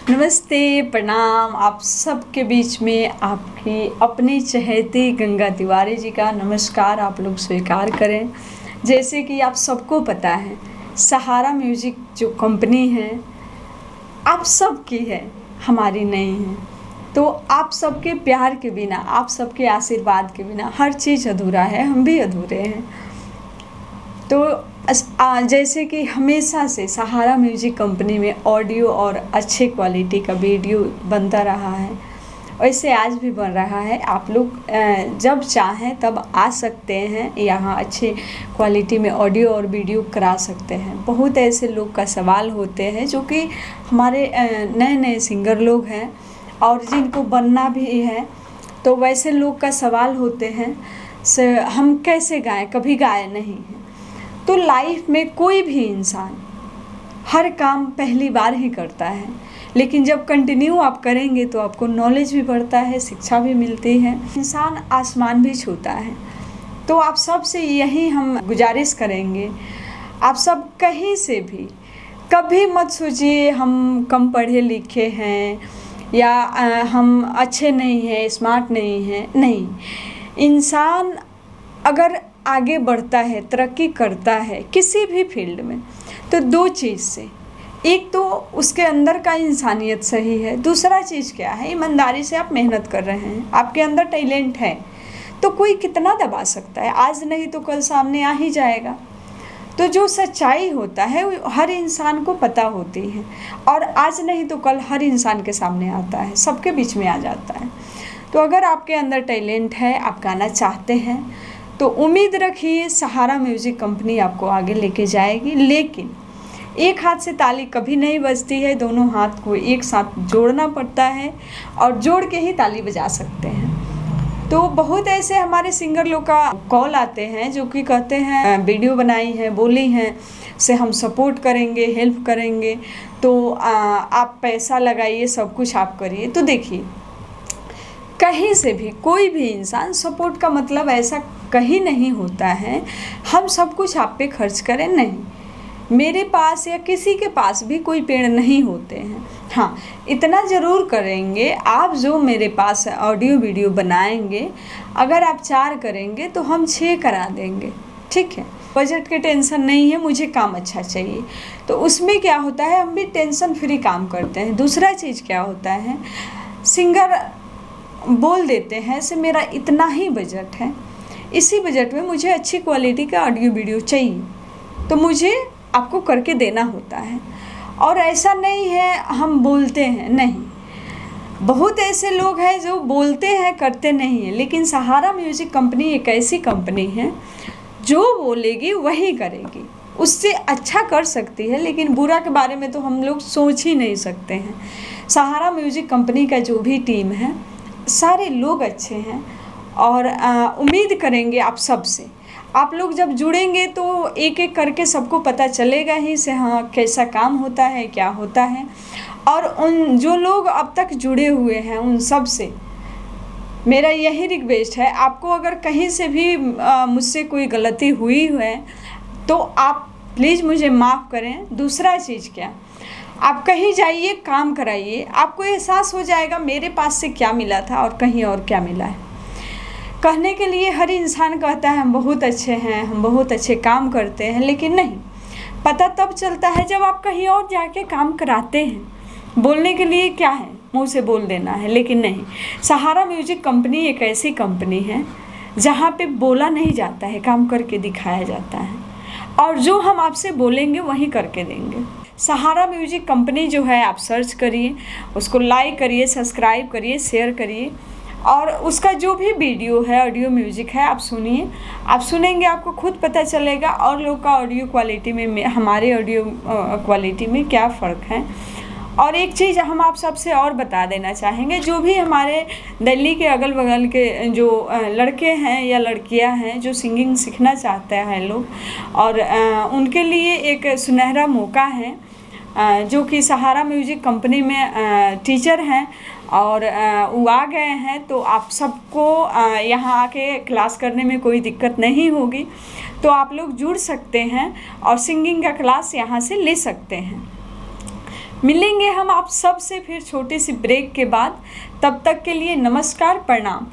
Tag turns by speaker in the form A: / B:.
A: नमस्ते, प्रणाम। आप सबके बीच में आपकी अपनी चहेती गंगा तिवारी जी का नमस्कार आप लोग स्वीकार करें। जैसे कि आप सबको पता है, सहारा म्यूजिक जो कंपनी है आप सबकी है, हमारी नहीं है। तो आप सबके प्यार के बिना, आप सबके आशीर्वाद के बिना हर चीज़ अधूरा है, हम भी अधूरे हैं। तो जैसे कि हमेशा से सहारा म्यूजिक कंपनी में ऑडियो और अच्छे क्वालिटी का वीडियो बनता रहा है, वैसे आज भी बन रहा है। आप लोग जब चाहें तब आ सकते हैं, यहाँ अच्छे क्वालिटी में ऑडियो और वीडियो करा सकते हैं। बहुत ऐसे लोग का सवाल होते हैं जो कि हमारे नए नए सिंगर लोग हैं और जिनको बनना भी है, तो वैसे लोग का सवाल होते हैं से हम कैसे गाएं, कभी गाए नहीं हैं। तो लाइफ में कोई भी इंसान हर काम पहली बार ही करता है, लेकिन जब कंटिन्यू आप करेंगे तो आपको नॉलेज भी बढ़ता है, शिक्षा भी मिलती है, इंसान आसमान भी छूता है। तो आप सब से यही हम गुजारिश करेंगे, आप सब कहीं से भी कभी मत सोचिए हम कम पढ़े लिखे हैं या हम अच्छे नहीं हैं, स्मार्ट नहीं हैं। नहीं, इंसान अगर आगे बढ़ता है, तरक्की करता है किसी भी फील्ड में, तो दो चीज़ से, एक तो उसके अंदर का इंसानियत सही है, दूसरा चीज़ क्या है, ईमानदारी से आप मेहनत कर रहे हैं, आपके अंदर टैलेंट है, तो कोई कितना दबा सकता है, आज नहीं तो कल सामने आ ही जाएगा। तो जो सच्चाई होता है वो हर इंसान को पता होती है, और आज नहीं तो कल हर इंसान के सामने आता है, सबके बीच में आ जाता है। तो अगर आपके अंदर टैलेंट है, आप गाना चाहते हैं, तो उम्मीद रखिए सहारा म्यूजिक कंपनी आपको आगे लेके जाएगी। लेकिन एक हाथ से ताली कभी नहीं बजती है, दोनों हाथ को एक साथ जोड़ना पड़ता है और जोड़ के ही ताली बजा सकते हैं। तो बहुत ऐसे हमारे सिंगर लोग का कॉल आते हैं जो कि कहते हैं वीडियो बनाई है, बोली हैं से हम सपोर्ट करेंगे, हेल्प करेंगे, तो आप पैसा लगाइए, सब कुछ आप करिए। तो देखिए, कहीं से भी कोई भी इंसान सपोर्ट का मतलब ऐसा कहीं नहीं होता है हम सब कुछ आप पे खर्च करें। नहीं, मेरे पास या किसी के पास भी कोई पेड़ नहीं होते हैं। हाँ, इतना ज़रूर करेंगे, आप जो मेरे पास ऑडियो वीडियो बनाएंगे, अगर आप 4 करेंगे तो हम 6 करा देंगे, ठीक है। बजट की टेंशन नहीं है, मुझे काम अच्छा चाहिए, तो उसमें क्या होता है, हम भी टेंशन फ्री काम करते हैं। दूसरा चीज़ क्या होता है, सिंगर बोल देते हैं से मेरा इतना ही बजट है, इसी बजट में मुझे अच्छी क्वालिटी का ऑडियो वीडियो चाहिए, तो मुझे आपको करके देना होता है। और ऐसा नहीं है हम बोलते हैं, नहीं, बहुत ऐसे लोग हैं जो बोलते हैं करते नहीं हैं। लेकिन सहारा म्यूजिक कंपनी एक ऐसी कंपनी है जो बोलेगी वही करेगी, उससे अच्छा कर सकती है, लेकिन बुरा के बारे में तो हम लोग सोच ही नहीं सकते हैं। सहारा म्यूजिक कंपनी का जो भी टीम है, सारे लोग अच्छे हैं और उम्मीद करेंगे आप सब से। आप लोग जब जुड़ेंगे तो एक एक करके सबको पता चलेगा ही से हाँ कैसा काम होता है, क्या होता है। और उन जो लोग अब तक जुड़े हुए हैं उन सब से मेरा यही रिक्वेस्ट है, आपको अगर कहीं से भी मुझसे कोई गलती हुई है तो आप प्लीज़ मुझे माफ़ करें। दूसरा चीज़ क्या, आप कहीं जाइए, काम कराइए, आपको एहसास हो जाएगा मेरे पास से क्या मिला था और कहीं और क्या मिला है। कहने के लिए हर इंसान कहता है हम बहुत अच्छे हैं, हम बहुत अच्छे काम करते हैं, लेकिन नहीं, पता तब चलता है जब आप कहीं और जाके काम कराते हैं। बोलने के लिए क्या है, मुंह से बोल देना है, लेकिन नहीं। सहारा म्यूजिक कंपनी एक ऐसी कंपनी है जहाँ पे बोला नहीं जाता है, काम करके दिखाया जाता है, और जो हम आपसे बोलेंगे वही करके देंगे। सहारा म्यूजिक कंपनी जो है, आप सर्च करिए, उसको लाइक करिए, सब्सक्राइब करिए, शेयर करिए, और उसका जो भी वीडियो है, ऑडियो म्यूजिक है, आप सुनिए। आप सुनेंगे आपको खुद पता चलेगा और लोग का ऑडियो क्वालिटी में हमारे ऑडियो क्वालिटी में क्या फ़र्क है। और एक चीज़ हम आप सबसे और बता देना चाहेंगे, जो भी हमारे दिल्ली के अगल बगल के जो लड़के हैं या लड़कियां हैं जो सिंगिंग सीखना चाहते हैं लोग, और उनके लिए एक सुनहरा मौका है, जो कि सहारा म्यूजिक कंपनी में टीचर हैं और वो आ गए हैं। तो आप सबको यहाँ आके क्लास करने में कोई दिक्कत नहीं होगी, तो आप लोग जुड़ सकते हैं और सिंगिंग का क्लास यहाँ से ले सकते हैं। मिलेंगे हम आप सब से फिर छोटी सी ब्रेक के बाद। तब तक के लिए नमस्कार, प्रणाम।